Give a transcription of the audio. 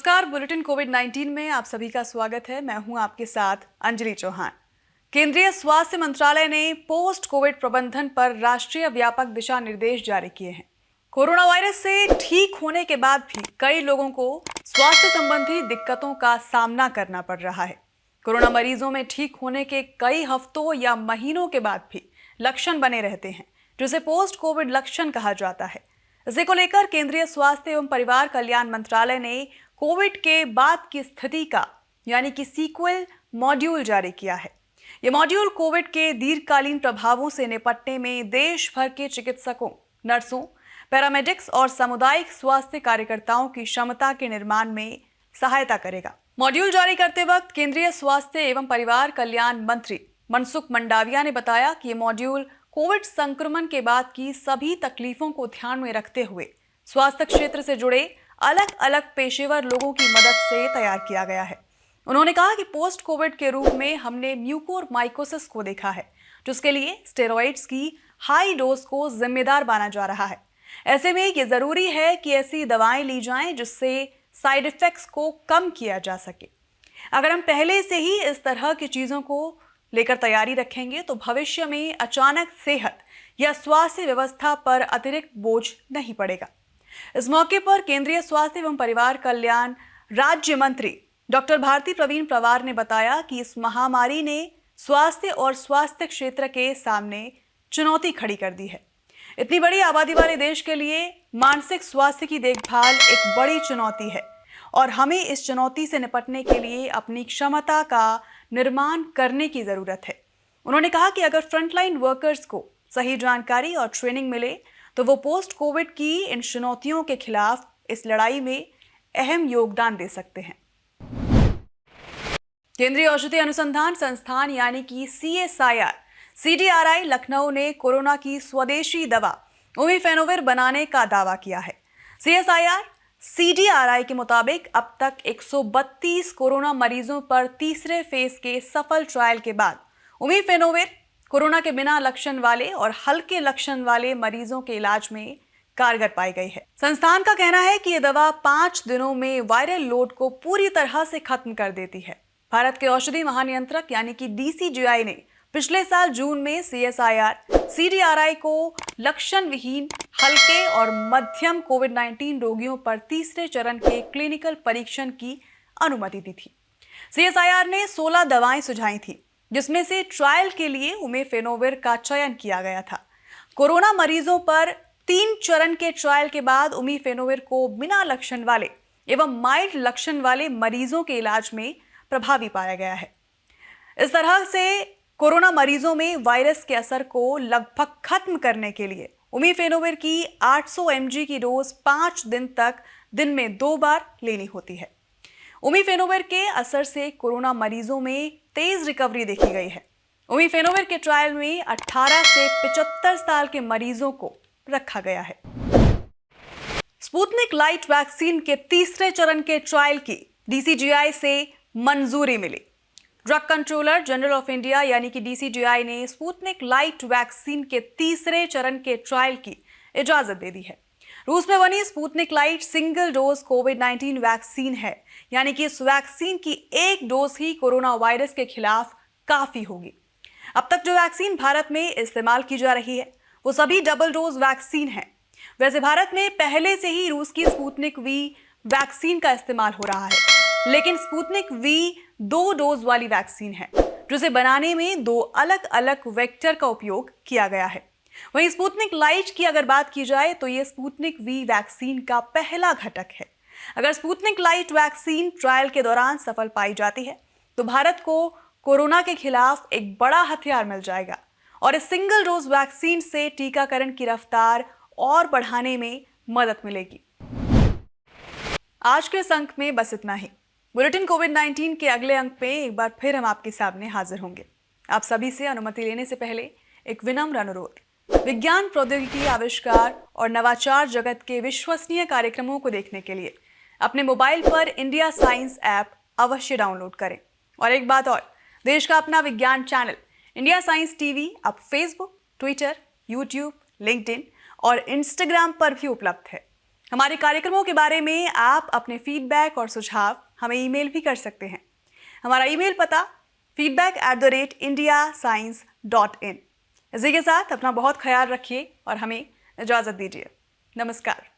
नमस्कार। बुलेटिन कोविड-19 में आप सभी का स्वागत है। मैं हूं आपके साथ अंजलि चौहान। केंद्रीय स्वास्थ्य मंत्रालय ने पोस्ट कोविड प्रबंधन पर राष्ट्रीय व्यापक दिशा निर्देश जारी किए हैं। कोरोना वायरस से ठीक होने के बाद भी कई लोगों को स्वास्थ्य संबंधी दिक्कतों का सामना करना पड़ रहा है। कोरोना मरीजों में ठीक होने के कई हफ्तों या महीनों के बाद भी लक्षण बने रहते हैं, जिसे पोस्ट कोविड लक्षण कहा जाता है। इसी को लेकर केंद्रीय स्वास्थ्य एवं परिवार कल्याण मंत्रालय ने कोविड के बाद की स्थिति का यानी कि सीक्वल मॉड्यूल जारी किया है। ये मॉड्यूल कोविड के दीर्घकालीन प्रभावों से निपटने में देश भर के चिकित्सकों, नर्सों, पैरामेडिक्स और सामुदायिक स्वास्थ्य कार्यकर्ताओं की क्षमता के निर्माण में सहायता करेगा। मॉड्यूल जारी करते वक्त केंद्रीय स्वास्थ्य एवं परिवार कल्याण मंत्री मनसुख मंडाविया ने बताया कि ये मॉड्यूल कोविड संक्रमण के बाद की सभी तकलीफों को ध्यान में रखते हुए स्वास्थ्य क्षेत्र से जुड़े अलग अलग पेशेवर लोगों की मदद से तैयार किया गया है। उन्होंने कहा कि पोस्ट कोविड के रूप में हमने म्यूकोरमाइकोसिस को देखा है, जिसके लिए स्टेरॉइड्स की हाई डोज को जिम्मेदार माना जा रहा है। ऐसे में ये जरूरी है कि ऐसी दवाएं ली जाएं जिससे साइड इफेक्ट्स को कम किया जा सके। अगर हम पहले से ही इस तरह की चीजों को लेकर तैयारी रखेंगे तो भविष्य में अचानक सेहत या स्वास्थ्य व्यवस्था पर अतिरिक्त बोझ नहीं पड़ेगा। इस मौके पर केंद्रीय स्वास्थ्य एवं परिवार कल्याण राज्य मंत्री डॉक्टर भारती प्रवीण पवार ने बताया कि इस महामारी ने स्वास्थ्य और स्वास्थ्य क्षेत्र के सामने चुनौती खड़ी कर दी है। इतनी बड़ी आबादी वाले देश के लिए मानसिक स्वास्थ्य की देखभाल एक बड़ी चुनौती है और हमें इस चुनौती से निपटने के लिए अपनी क्षमता का निर्माण करने की जरूरत है। उन्होंने कहा कि अगर फ्रंटलाइन वर्कर्स को सही जानकारी और ट्रेनिंग मिले तो वो पोस्ट कोविड की इन चुनौतियों के खिलाफ इस लड़ाई में अहम योगदान दे सकते हैं। केंद्रीय औषधि अनुसंधान संस्थान यानी कि CSIR-CDRI लखनऊ ने कोरोना की स्वदेशी दवा उमिफेनोविर बनाने का दावा किया है। CSIR-CDRI के मुताबिक अब तक 132 कोरोना मरीजों पर तीसरे फेज के सफल ट्रायल के बाद उमिफेनोविर कोरोना के बिना लक्षण वाले और हल्के लक्षण वाले मरीजों के इलाज में कारगर पाई गई है। संस्थान का कहना है कि यह दवा 5 दिनों में वायरल लोड को पूरी तरह से खत्म कर देती है। भारत के औषधि महानियंत्रक यानी कि DCGI ने पिछले साल जून में CSIR-CDRI को लक्षण विहीन हल्के और मध्यम कोविड-19 रोगियों पर तीसरे चरण के क्लिनिकल परीक्षण की अनुमति दी थी। CSIR ने 16 दवाएं सुझाई थी, जिसमें से ट्रायल के लिए उमिफेनोविर का चयन किया गया था। कोरोना मरीजों पर 3 चरण के ट्रायल के बाद उमिफेनोविर को बिना लक्षण वाले एवं माइल्ड लक्षण वाले मरीजों के इलाज में प्रभावी पाया गया है। इस तरह से कोरोना मरीजों में वायरस के असर को लगभग खत्म करने के लिए उमिफेनोविर की 800 mg की डोज 5 दिन तक दिन में 2 बार लेनी होती है। उमिफेनोविर के असर से कोरोना मरीजों में तेज रिकवरी देखी गई है। उमिफेनोविर के ट्रायल में 18 से 75 साल के मरीजों को रखा गया है। स्पुतनिक लाइट वैक्सीन के तीसरे चरण के ट्रायल की DCGI से मंजूरी मिली। Drug controller general of India यानी कि DCGI ने स्पुतनिक लाइट वैक्सीन के तीसरे चरण के ट्रायल की इजाजत दे दी है। रूस में बनी स्पुतनिक लाइट सिंगल डोज कोविड-19 वैक्सीन है, यानी कि इस वैक्सीन की एक डोज ही कोरोना वायरस के खिलाफ काफी होगी। अब तक जो वैक्सीन भारत में इस्तेमाल की जा रही है वो सभी डबल डोज वैक्सीन है। वैसे भारत में पहले से ही रूस की स्पुतनिक वी वैक्सीन का इस्तेमाल हो रहा है, लेकिन स्पुतनिक वी 2 डोज वाली वैक्सीन है, जिसे बनाने में 2 अलग अलग वेक्टर का उपयोग किया गया है। वहीं स्पुतनिक लाइट की अगर बात की जाए तो ये स्पुतनिक वी वैक्सीन का पहला घटक है। अगर स्पुतनिक लाइट वैक्सीन ट्रायल के दौरान सफल पाई जाती है तो भारत को कोरोना के खिलाफ एक बड़ा हथियार मिल जाएगा और इस सिंगल डोज वैक्सीन से टीकाकरण की रफ्तार और बढ़ाने में मदद मिलेगी। आज के इस अंक में बस इतना ही। बुलेटिन कोविड-19 के अगले अंक में एक बार फिर हम आपके सामने हाजिर होंगे। आप सभी से अनुमति लेने से पहले एक विनम्र अनुरोध। विज्ञान, प्रौद्योगिकी, आविष्कार और नवाचार जगत के विश्वसनीय कार्यक्रमों को देखने के लिए अपने मोबाइल पर इंडिया साइंस ऐप अवश्य डाउनलोड करें। और एक बात और, देश का अपना विज्ञान चैनल इंडिया साइंस टीवी अब फेसबुक, ट्विटर, यूट्यूब, लिंक्डइन और इंस्टाग्राम पर भी उपलब्ध है। हमारे कार्यक्रमों के बारे में आप अपने फीडबैक और सुझाव हमें ईमेल भी कर सकते हैं। हमारा ईमेल पता feedback@indiascience.in। इसी के साथ अपना बहुत ख्याल रखिए और हमें इजाज़त दीजिए। नमस्कार।